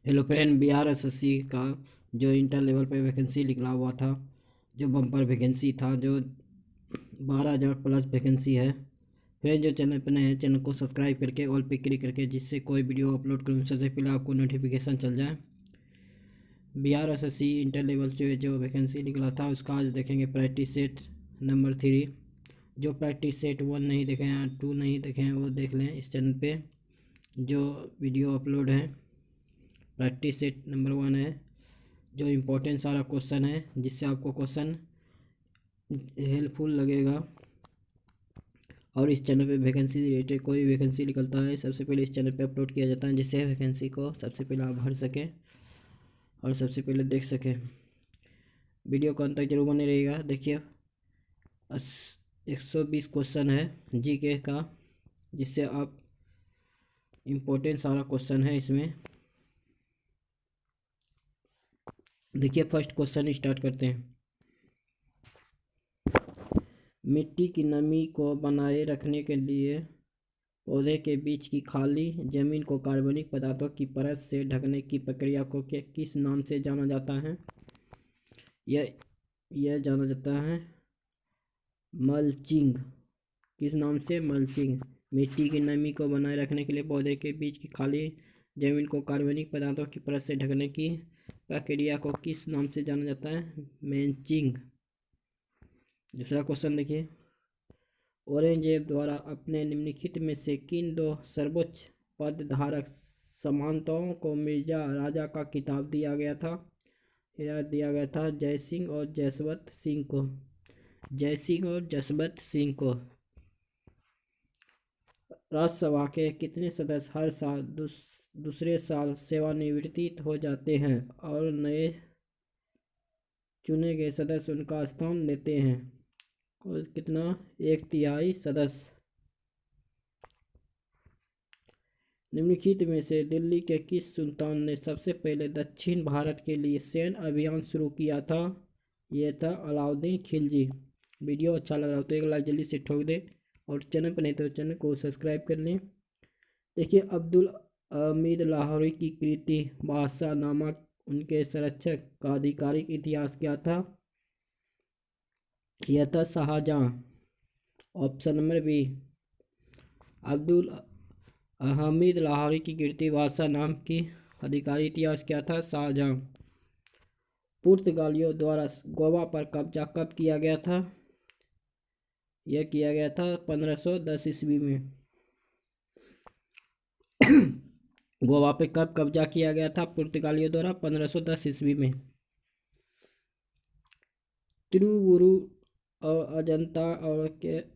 Hello friend, Bihar SSC का जो inter level पे वैकेंसी निकला हुआ था, जो बम्पर वैकेंसी था, जो 12,000 प्लस वैकेंसी है। फ्रेंड, जो चैनल पर नए हैं, चैनल को सब्सक्राइब करके ऑल पे क्लिक करके, जिससे कोई वीडियो अपलोड करूँ सबसे पहले आपको नोटिफिकेशन चल जाए। बिहार एसएससी इंटर लेवल से जो वैकेंसी निकला था उसका आज देखेंगे प्रैक्टिस सेट नंबर 3। जो प्रैक्टिस सेट 1 नहीं देखे हैं, 2 नहीं देखे हैं, वो देख लें इस चैनल पे जो वीडियो अपलोड है। प्रैक्टिस सेट नंबर 1 है, जो इम्पोर्टेंट सारा क्वेश्चन है, जिससे आपको क्वेश्चन हेल्पफुल लगेगा। और इस चैनल पे वैकेंसी रिलेटेड कोई वैकेंसी निकलता है सबसे पहले इस चैनल पे अपलोड किया जाता है, जिससे वैकेंसी को सबसे पहले आप भर सकें और सबसे पहले देख सकें। वीडियो को अंत तक जरूर बने रहिएगा। देखिए 120 क्वेश्चन है जीके का, जिससे आप इम्पोर्टेंट सारा क्वेश्चन है इसमें। देखिए फर्स्ट क्वेश्चन स्टार्ट करते हैं। मिट्टी की नमी को बनाए रखने के लिए पौधे के बीच की खाली जमीन को कार्बनिक पदार्थों की परत से ढकने की प्रक्रिया को किस नाम से जाना जाता है? यह जाना जाता है मल्चिंग। किस नाम से? मल्चिंग। मिट्टी की नमी को बनाए रखने के लिए पौधे के बीच की खाली जमीन को कार्बनिक पदार्थों की परत से ढकने की प्रक्रिया को किस नाम से जाना जाता है? मल्चिंग। दूसरा क्वेश्चन देखिए। औरंगजेब द्वारा अपने निम्नलिखित में से किन दो सर्वोच्च पद धारक सामंतों को मिर्जा राजा का खिताब दिया गया था? यह दिया गया था जय सिंह और जसवंत सिंह को। जय सिंह और जसवंत सिंह को। राज्यसभा के कितने सदस्य हर साल दूसरे साल सेवानिवृत्त हो जाते हैं और नए चुने गए सदस्य उनका स्थान लेते हैं? और कितना? 1/3 सदस्य। निम्नलिखित में से दिल्ली के किस सुल्तान ने सबसे पहले दक्षिण भारत के लिए सैन्य अभियान शुरू किया था? यह था अलाउद्दीन खिलजी। वीडियो अच्छा लग रहा हो तो एक लाइक जल्दी से ठोक दे, और चैनल पर नहीं तो चैनल को सब्सक्राइब कर लें। देखिए अब्दुल हमीद लाहौरी की कृति बादशाह नामा उनके संरक्षक का आधिकारिक इतिहास क्या था? यह था Shahjahan. Option number B. Abdul Hamid Lahori की कृति बादशाह नाम की आधिकारिक इतिहास क्या था? शाहजहां। पुर्तगालियों द्वारा गोवा पर कब्जा कब किया गया था? यह किया गया था 1510 ईस्वी में। गोवा पे कब कब्जा किया गया था पुर्तगालियों द्वारा? 1510 ईस्वी में। तिरुवुरु और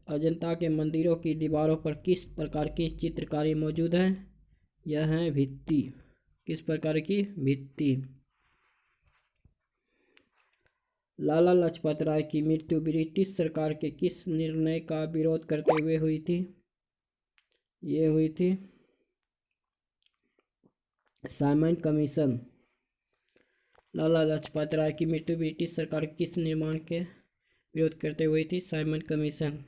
अजंता के मंदिरों की दीवारों पर किस प्रकार की चित्रकारी मौजूद है? यह है भित्ति। किस प्रकार की? भित्ति। लाला लाजपत राय की मृत्यु ब्रिटिश सरकार के किस निर्णय का विरोध करते हुए हुई थी? ये हुई थी साइमन कमीशन। लाला लाजपत राय की मृत्यु ब्रिटिश सरकार के किस निर्माण के विरोध करते हुए थी? Simon commission.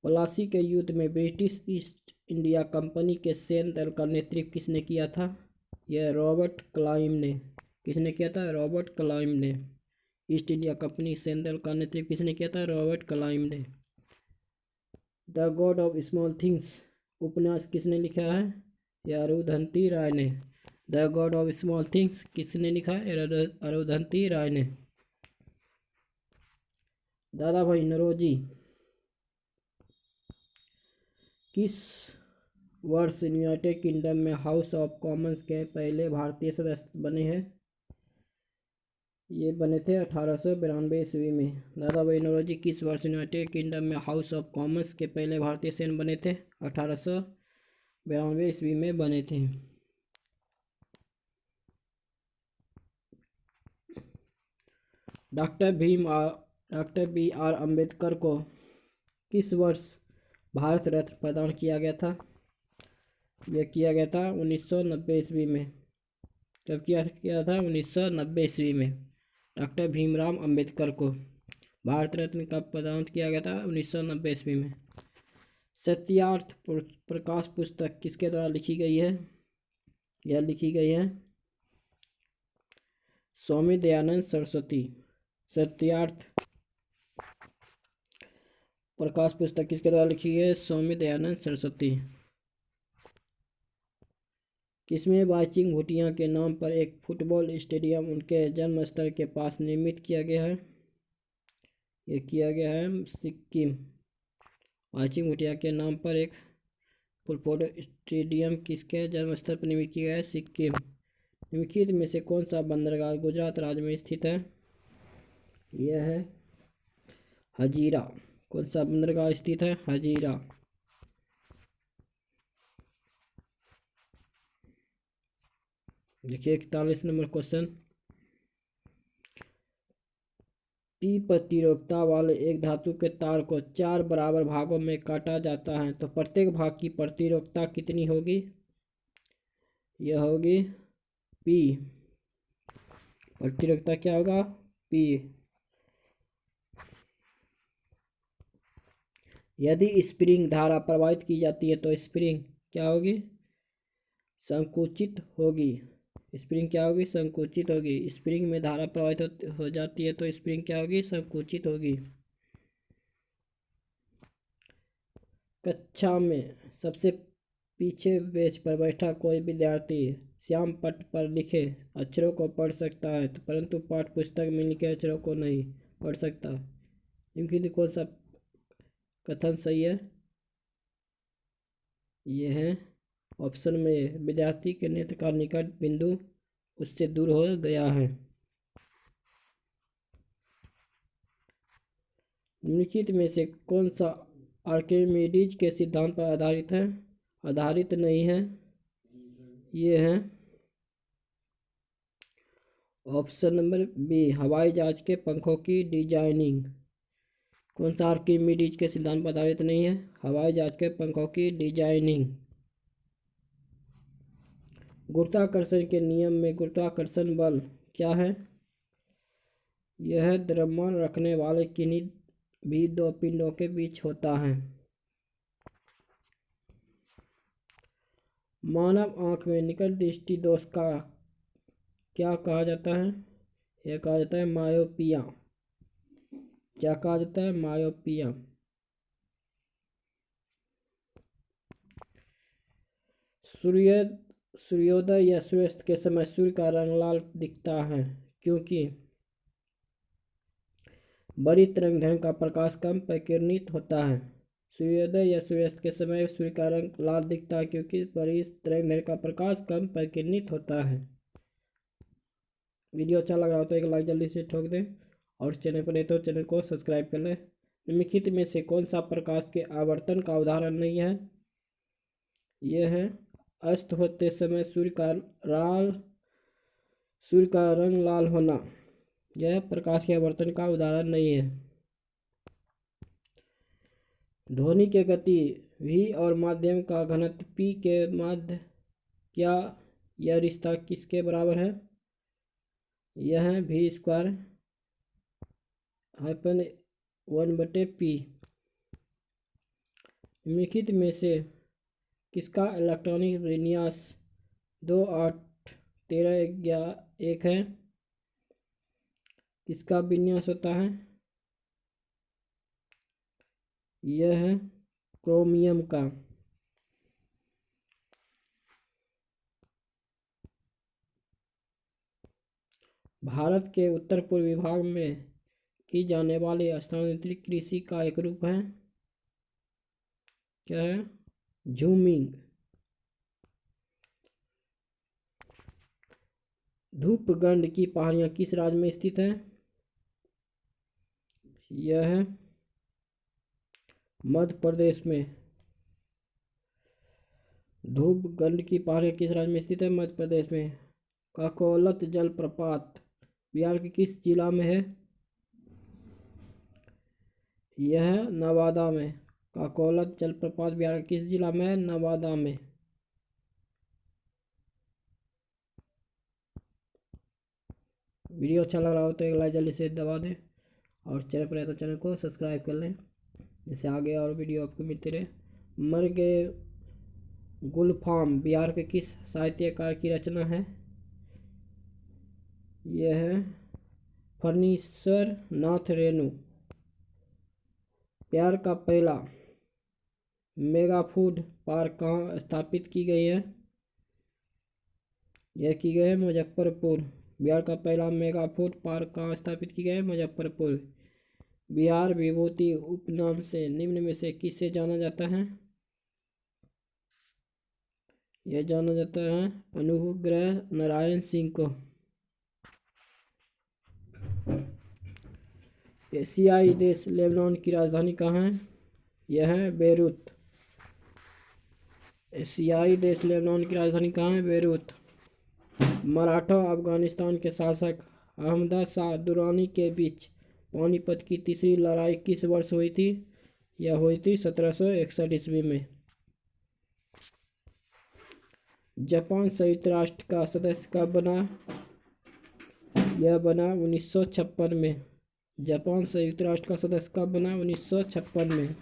प्लासी के युद्ध में ब्रिटिश ईस्ट इंडिया कंपनी के सैन्य दल का नेतृत्व किसने किया था? यह रॉबर्ट क्लाइव ने। किसने किया था? रॉबर्ट क्लाइव ने। ईस्ट इंडिया कंपनी सैन्य दल का नेतृत्व किसने किया था? रॉबर्ट क्लाइव ने। The God of small things उपन्यास किसने लिखा है? यह अरुंधति राय ने। The God of small things किसने लिखा है? अरुंधति राय ने। दादा भाई नौरोजी किस वर्ष यूनाइटेड किंगडम में हाउस ऑफ कॉमन्स के पहले भारतीय सदस्य बने हैं? ये बने थे 1892 ईस्वी में। दादा भाई नौरोजी किस वर्ष यूनाइटेड किंगडम में हाउस ऑफ कॉमन्स के पहले भारतीय सैनिक बने थे? 1892 ईस्वी में बने थे। डॉक्टर बी आर अम्बेडकर को किस वर्ष भारत रत्न प्रदान किया गया था? यह किया गया था 1990 ईस्वी में। कब किया था? 1990 ईस्वी में। डॉक्टर भीमराव अंबेडकर को भारत रत्न कब प्रदान किया गया था? 1990 ईस्वी में। सत्यार्थ प्रकाश पुस्तक किसके द्वारा लिखी गई है? यह लिखी गई है स्वामी दयानंद सरस्वती। सत्यार्थ प्रकाश पुस्तक किसके द्वारा लिखी गई है? स्वामी दयानंद सरस्वती। किसमें बाईचुंग भूटिया के नाम पर एक फुटबॉल स्टेडियम उनके जन्म स्थल के पास निर्मित किया गया है? ये किया गया है सिक्किम। बाईचुंग भूटिया के नाम पर एक फुटबॉल स्टेडियम किसके जन्म स्थल पर निर्मित किया गया है? सिक्किम। निम्नलिखित में से कौन सा बंदरगाह गुजरात राज्य में स्थित है? यह है हजीरा। कौन सा बंदरगाह स्थित है? हजीरा। देखिए 41 नंबर क्वेश्चन। पी प्रतिरोधकता वाले एक धातु के तार को 4 बराबर भागों में काटा जाता है तो प्रत्येक भाग की प्रतिरोधकता कितनी होगी? यह होगी पी। प्रतिरोधकता क्या होगा? पी। यदि स्प्रिंग धारा प्रवाहित की जाती है तो स्प्रिंग क्या होगी? संकुचित होगी। स्प्रिंग क्या होगी? संकुचित होगी। स्प्रिंग में धारा प्रवाहित हो जाती है तो स्प्रिंग क्या होगी? संकुचित होगी। कक्षा में सबसे पीछे बेंच पर बैठा कोई विद्यार्थी श्याम पट पर लिखे अक्षरों को पढ़ सकता है तो परंतु पाठ्य पुस्तक में लिखे अक्षरों को नहीं पढ़ सकता। इनकी कौन सा कथन सही है? यह है ऑप्शन में, विद्यार्थी के नेत्र का निकट बिंदु उससे दूर हो गया है। निम्नलिखित में से कौन सा आर्किमिडीज के सिद्धांत पर आधारित है? आधारित नहीं है। ये है ऑप्शन नंबर बी, हवाई जहाज के पंखों की डिजाइनिंग। कौन सा आर्किमिडीज के सिद्धांत पर आधारित नहीं है? हवाई जहाज के पंखों की डिजाइनिंग। गुरुत्वाकर्षण के नियम में गुरुत्वाकर्षण बल क्या है? यह द्रव्यमान रखने वाले किन्हीं भी दो पिंडों के बीच होता है। मानव आंख में निकट दृष्टि दोष का क्या कहा जाता है? यह कहा जाता है मायोपिया। क्या कहा जाता है? मायोपिया। सूर्योदय या सूर्यास्त के समय सूर्य का रंग लाल दिखता है क्योंकि बड़ी तरंगदैर्घ्य का प्रकाश कम प्रकीर्णित होता है। सूर्योदय या सूर्यास्त के समय सूर्य का रंग लाल दिखता है क्योंकि बड़ी तरंगदैर्घ्य का प्रकाश कम प्रकीर्णित होता है। वीडियो अच्छा लग रहा हो तो एक लाइक जल्दी से ठोक दें और चैनल पर नए तो चैनल को सब्सक्राइब कर लें। निम्नलिखित में से कौन सा प्रकाश के आवर्तन का उदाहरण नहीं है? यह है अस्त होते समय सूर्य का रंग लाल होना। यह प्रकाश के आवर्तन का उदाहरण नहीं है। ध्वनि के गति v और माध्यम का घनत्व p के मध्य क्या यह रिश्ता किसके बराबर है? यह है v² - 1/p। निम्नलिखित में से किसका इलेक्ट्रॉनिक विन्यास 2 8 13 1 है? किसका विन्यास होता है? यह है क्रोमियम का। भारत के उत्तर पूर्वी भाग में की जाने वाली स्थानांतरित कृषि का एक रूप है। क्या है? झूमिंग। धूपगढ़ की पहाड़ियाँ किस राज्य में स्थित है? यह है मध्य प्रदेश में। धूपगढ़ की पहाड़ियाँ किस राज्य में स्थित है? मध्य प्रदेश में। काकोलत जलप्रपात बिहार के किस जिला में है? यह है नवादा में। काकोलत जलप्रपात बिहार के किस जिला में है? नवादा में। वीडियो अच्छा लग रहा हो तो एक लाइक जल्दी से दबा दें और चैनल पर है तो चैनल को सब्सक्राइब कर लें जिससे आगे और वीडियो आपको मिलते रहे। मर गए गुलफाम बिहार के किस साहित्यकार की रचना है? यह है फणीश्वर नाथ रेणु। बिहार का पहला मेगा फूड पार्क कहाँ स्थापित की गई है? यह की गई है मुजफ्फरपुर। बिहार का पहला मेगा फूड पार्क कहाँ स्थापित की गई है? मुजफ्फरपुर। बिहार विभूति उपनाम से निम्न में से किसे जाना जाता है? यह जाना जाता है अनुग्रह नारायण सिंह को। एशियाई देश लेबनान की राजधानी कहाँ है? यह है बेरूत। एशियाई देश लेबनान की राजधानी कहाँ है? बेरूत। मराठा अफगानिस्तान के शासक अहमद शाह दुरानी के बीच पानीपत की तीसरी लड़ाई किस वर्ष हुई थी? यह हुई थी 1761 ईस्वी में। जापान संयुक्त राष्ट्र का सदस्य कब बना? यह बना 1956 में। जापान संयुक्त राष्ट्र का सदस्य कब बना? 1956 में।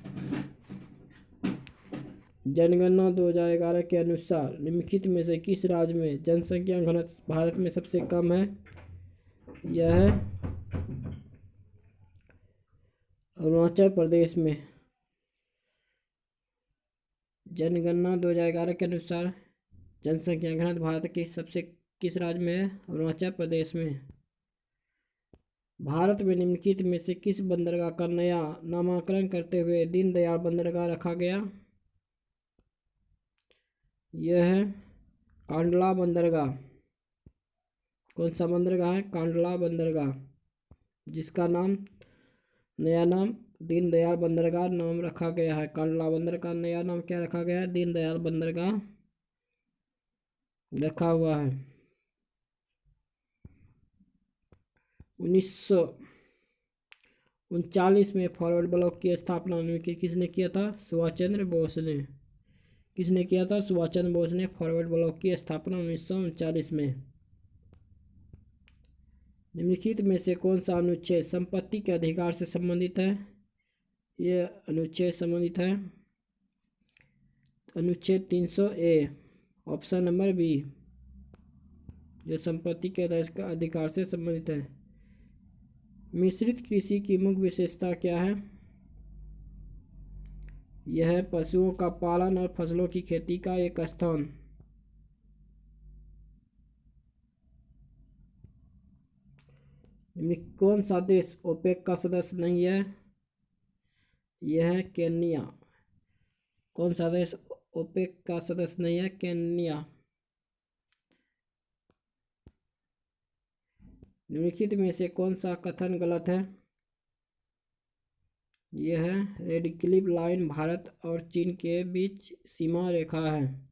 जनगणना 2011 के अनुसार निम्नलिखित में से किस राज्य में जनसंख्या घनत्व भारत में सबसे कम है? यह है अरुणाचल प्रदेश में। जनगणना 2011 के अनुसार जनसंख्या घनत्व भारत के सबसे किस राज्य में है? अरुणाचल प्रदेश में। भारत में निम्नलिखित में से किस बंदरगाह का नया नामकरण करते हुए दीनदयाल बंदरगाह रखा गया? यह है कांडला बंदरगाह। कौन सा बंदरगाह है? कांडला बंदरगाह, जिसका नया नाम दीनदयाल बंदरगाह नाम रखा गया है। कांडला बंदर का नया नाम क्या रखा गया है? दीनदयाल बंदरगाह रखा हुआ है। 1939 में फॉरवर्ड ब्लॉक की स्थापना किसने किया था? सुभाष चंद्र बोस ने। किसने किया था? सुभाष चंद्र बोस ने फॉरवर्ड ब्लॉक की स्थापना 1939 में। निम्नलिखित में से कौन सा अनुच्छेद संपत्ति के अधिकार से संबंधित है? यह अनुच्छेद संबंधित है अनुच्छेद 300A, ऑप्शन नंबर बी, जो संपत्ति के अधिकार से संबंधित है। मिश्रित कृषि की मुख्य विशेषता क्या है? यह है पशुओं का पालन और फसलों की खेती का एक स्थान। कौन सा देश ओपेक का सदस्य नहीं है? यह है केन्या। कौन सा देश ओपेक का सदस्य नहीं है? केन्या। निम्नलिखित में से कौन सा कथन गलत है? यह है रेड क्लिफ लाइन भारत और चीन के बीच सीमा रेखा है।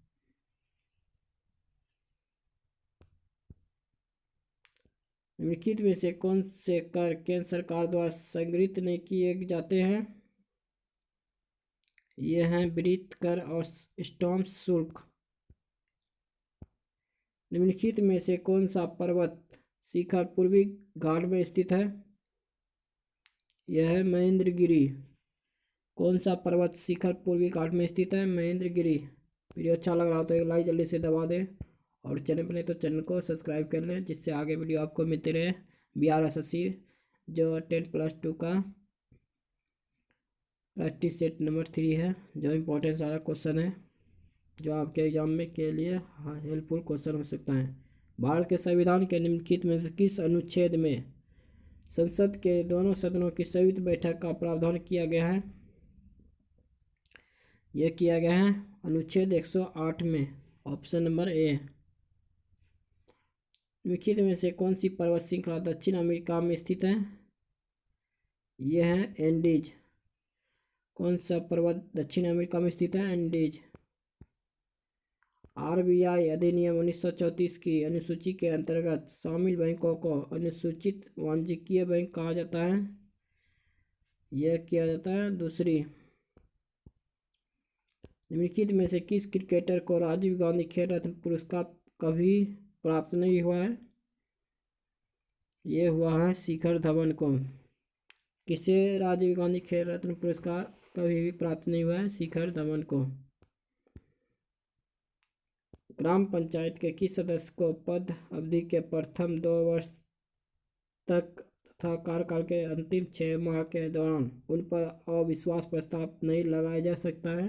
निम्नलिखित में से कौन से कर केंद्र सरकार द्वारा संग्रहित नहीं किए जाते हैं? ये हैं वृत्त कर और स्टैम्प शुल्क। निम्नलिखित में से कौन सा पर्वत शिखर पूर्वी घाट में स्थित है? यह है महेंद्रगिरी। कौन सा पर्वत शिखर पूर्वी घाट में स्थित है? महेंद्रगिरी। वीडियो अच्छा लग रहा हो तो एक लाइक जल्दी से दबा दें और चैनल पर नहीं तो चैनल को सब्सक्राइब कर लें, जिससे आगे वीडियो आपको मिलते रहे। बिहार एसएससी जो 10+2 का प्रैक्टिस सेट नंबर 3 है, जो इम्पोर्टेंट सारा क्वेश्चन है, जो आपके एग्जाम में के लिए हेल्पफुल क्वेश्चन हो सकता है। भारत के संविधान के निम्नलिखित में से किस अनुच्छेद में संसद के दोनों सदनों की संयुक्त बैठक का प्रावधान किया गया है? यह किया गया है अनुच्छेद 108 में, ऑप्शन नंबर ए। निम्नलिखित में से कौन सी पर्वत श्रृंखला दक्षिण अमेरिका में स्थित है? यह है एंडीज। कौन सा पर्वत दक्षिण अमेरिका में स्थित है? एंडीज। आरबीआई अधिनियम 1934 की अनुसूची के अंतर्गत शामिल बैंकों को अनुसूचित वाणिज्यिक बैंक कहा जाता है। यह किया जाता है दूसरी। निम्नलिखित में से किस क्रिकेटर को राजीव गांधी खेल रत्न पुरस्कार कभी प्राप्त नहीं हुआ है? यह हुआ है शिखर धवन को। किसे राजीव गांधी खेल रत्न पुरस्कार कभी भी प्राप्त नहीं हुआ है शिखर धवन को। ग्राम पंचायत के किस सदस्य को पद अवधि के प्रथम 2 वर्ष तक तथा कार्यकाल के अंतिम 6 माह के दौरान उन पर अविश्वास प्रस्ताव नहीं लगाया जा सकता है?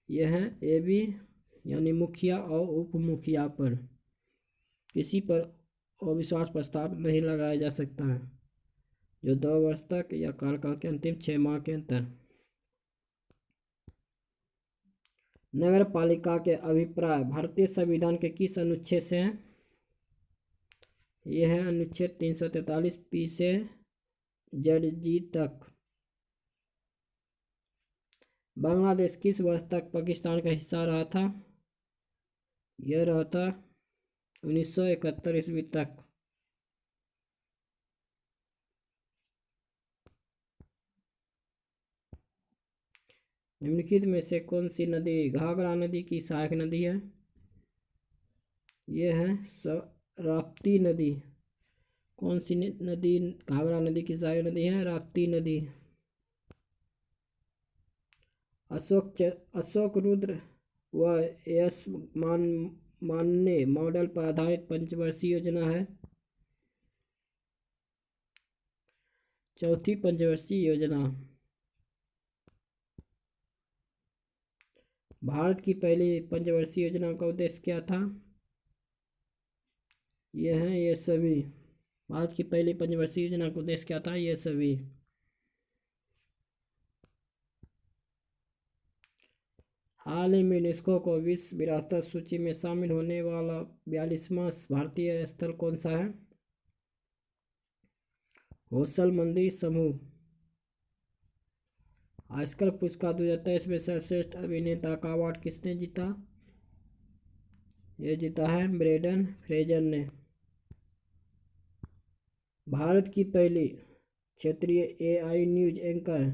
यह है ए बी, यानी मुखिया और उप मुखिया पर किसी पर अविश्वास प्रस्ताव नहीं लगाया जा सकता है जो 2 वर्ष तक या कार्यकाल के अंतिम 6 माह के अंतर। नगर पालिका के अभिप्राय भारतीय संविधान के किस अनुच्छेद से हैं? यह है अनुच्छेद 343 पी से जेड जी तक। बांग्लादेश किस वर्ष तक पाकिस्तान का हिस्सा रहा था? यह रहा था 1971 ईस्वी तक। निम्नलिखित में से कौन सी नदी घाघरा नदी की सहायक नदी है? यह है राप्ती नदी। कौन सी नदी घाघरा नदी की सहायक नदी है? राप्ती नदी। अशोक रुद्र व यश मान्य मॉडल पर आधारित पंचवर्षीय योजना है। चौथी पंचवर्षीय योजना। भारत की पहली पंचवर्षीय योजना का उद्देश्य क्या था? यह है ये सभी। भारत की पहली पंचवर्षीय योजना का उद्देश्य क्या था? ये सभी। हाल ही में यूनेस्को को विश्व विरासत सूची में शामिल होने वाला 42वां भारतीय स्थल कौन सा है? होसल मंदिर समूह। ऑस्कर पुरस्कार 2023 में सर्वश्रेष्ठ अभिनेता का अवार्ड किसने जीता? यह जीता है ब्रेंडन फ्रेजर ने। भारत की पहली क्षेत्रीय एआई न्यूज एंकर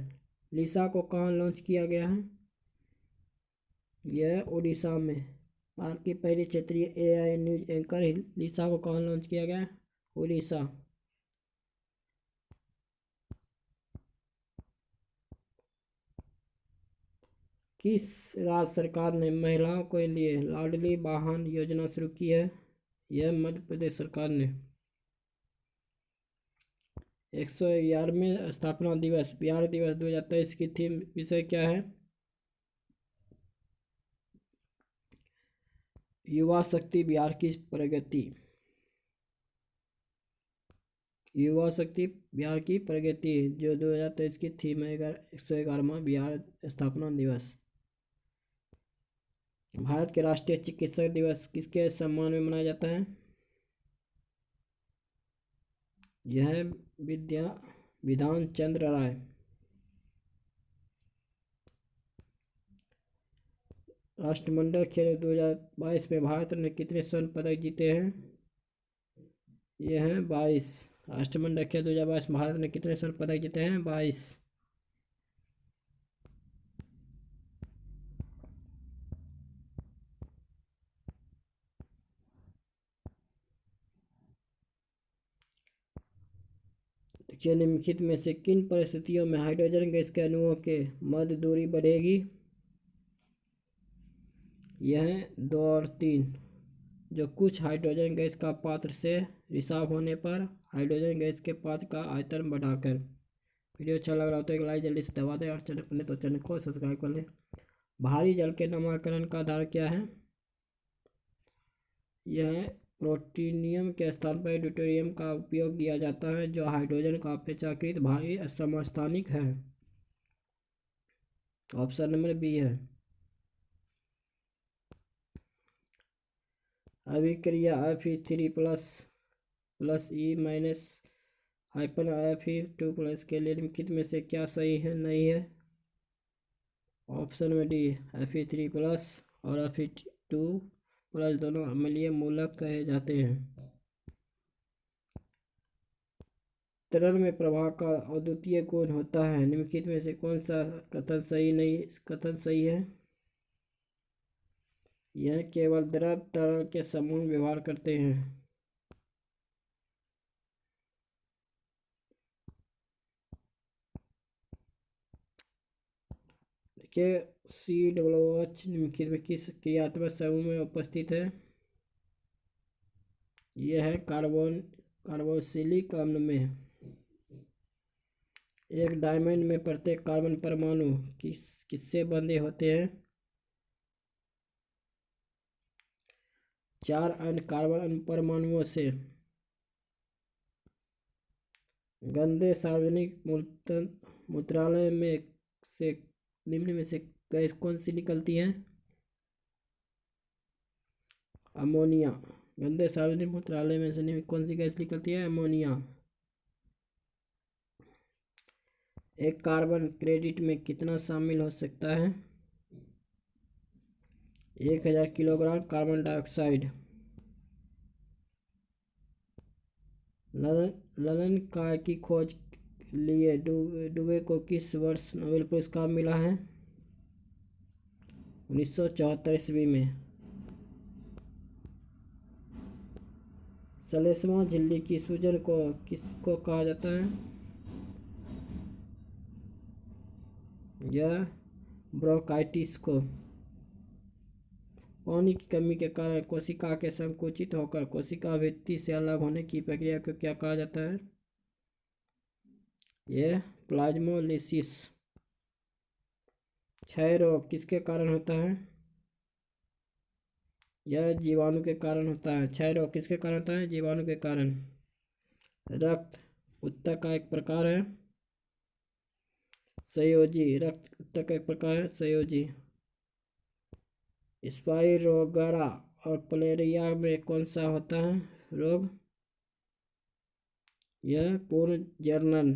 लिसा को कहाँ लॉन्च किया गया है? यह उड़ीसा में। भारत की पहली क्षेत्रीय एआई न्यूज एंकर लिसा को कहाँ लॉन्च किया गया है? उड़ीसा। किस राज्य सरकार ने महिलाओं के लिए लाडली बहन योजना शुरू की है? यह मध्य प्रदेश सरकार ने। 111वें स्थापना दिवस बिहार दिवस 2023 की थीम विषय क्या है? युवा शक्ति बिहार की प्रगति। युवा शक्ति बिहार की प्रगति जो 2023 की थीम है 111वां बिहार स्थापना दिवस। भारत के राष्ट्रीय चिकित्सक दिवस किसके सम्मान में मनाया जाता है? यह विधान चंद्र राय। राष्ट्रमंडल खेल 2022 में भारत ने कितने स्वर्ण पदक जीते हैं? यह है 22। राष्ट्रमंडल खेल 2022 में भारत ने कितने स्वर्ण पदक जीते हैं? 22। देखिए निम्नलिखित में से किन परिस्थितियों में हाइड्रोजन गैस के अणुओं के मध्य दूरी बढ़ेगी? यह है 2 और 3। जो कुछ हाइड्रोजन गैस का पात्र से रिसाव होने पर हाइड्रोजन गैस के पात्र का आयतन बढ़ाकर। वीडियो अच्छा लग रहा हो तो एक लाइक जल्दी से दबा दें और चैनल पर तो चैनल को सब्सक्राइब कर लें। भारी जल के नामकरण का आधार क्या है? यह प्लूटोनियम के स्थान पर ड्यूटेरियम का उपयोग किया जाता है जो हाइड्रोजन का अपेक्षाकृत भारी समस्थानिक है। ऑप्शन नंबर बी है। अभिक्रिया Fe3++E- Fe2+ के लिए निम्नलिखित में से क्या सही है नहीं है? ऑप्शन में डी। Fe3+ और Fe2+ दोनों अम्लीय मूलक कहे जाते हैं। तरल में प्रवाह का अद्वितीय गुण होता है। निम्नलिखित में से कौन सा कथन सही है? यह केवल द्रव तरल के समूह व्यवहार करते हैं। के COOH निम्नलिखित में किस क्रियात्मक समूह में उपस्थित है? यह है कार्बोक्सिलिक अम्ल में। एक डायमंड में प्रत्येक कार्बन परमाणु किससे बंधे होते हैं? 4 अन्य कार्बन परमाणुओं से। गंदे सार्वजनिक मूत्रालय में से निम्न में से गैस कौन सी निकलती है? अमोनिया। गंदे सार्वजनिक मूत्रालय में से निम्न कौन सी गैस निकलती है? अमोनिया। एक कार्बन क्रेडिट में कितना शामिल हो सकता है? 1000 किलोग्राम कार्बन डाइऑक्साइड। ललन काय की खोज लिए डुबे को किस वर्ष नोबेल पुरस्कार मिला है? 1974 ईस्वी में। श्लेष्मा झिल्ली की सूजन को किसको कहा जाता है? यह ब्रोंकाइटिस को। पानी की कमी के कारण कोशिका के संकुचित होकर कोशिका भित्ति से अलग होने की प्रक्रिया को क्या कहा जाता है? यह प्लाज्मोलिसिस। क्षय रोग किसके कारण होता है? यह जीवाणु के कारण होता है। क्षय रोग किसके कारण होता है? जीवाणु के कारण। रक्त ऊतक का एक प्रकार है। संयोजी। रक्त ऊतक का एक प्रकार है संयोजी। स्पाइरोगरा और प्लेरिया में कौन सा होता है रोग? यह पुनर्जनन।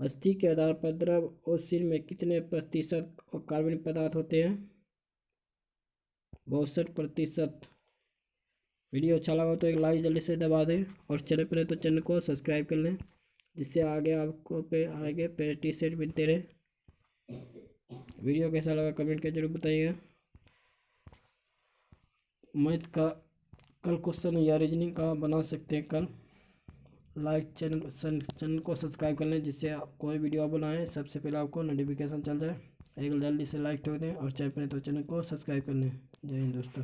अस्थि के आधार पर द्रव ओसिल में कितने प्रतिशत कार्बनिक पदार्थ होते हैं? 62%। वीडियो अच्छा लगा तो एक लाइक जल्दी से दबा दें और चैनल पर तो चैनल को सब्सक्राइब कर लें, जिससे आगे आपको आगे प्रैक्टिस सेट मिलते रहे। वीडियो कैसा लगा कमेंट करके जरूर बताइएगा। मैथ का कल क्वेश्चन या रीजनिंग का बना सकते हैं कल। लाइक चैनल को सब्सक्राइब कर लें, जिससे आप कोई वीडियो बनाएं सबसे पहले आपको नोटिफिकेशन चल जाए। एक जल्दी से लाइक ठोक दें और चैनल पर तो चैनल को सब्सक्राइब कर लें। जय हिंद दोस्तों।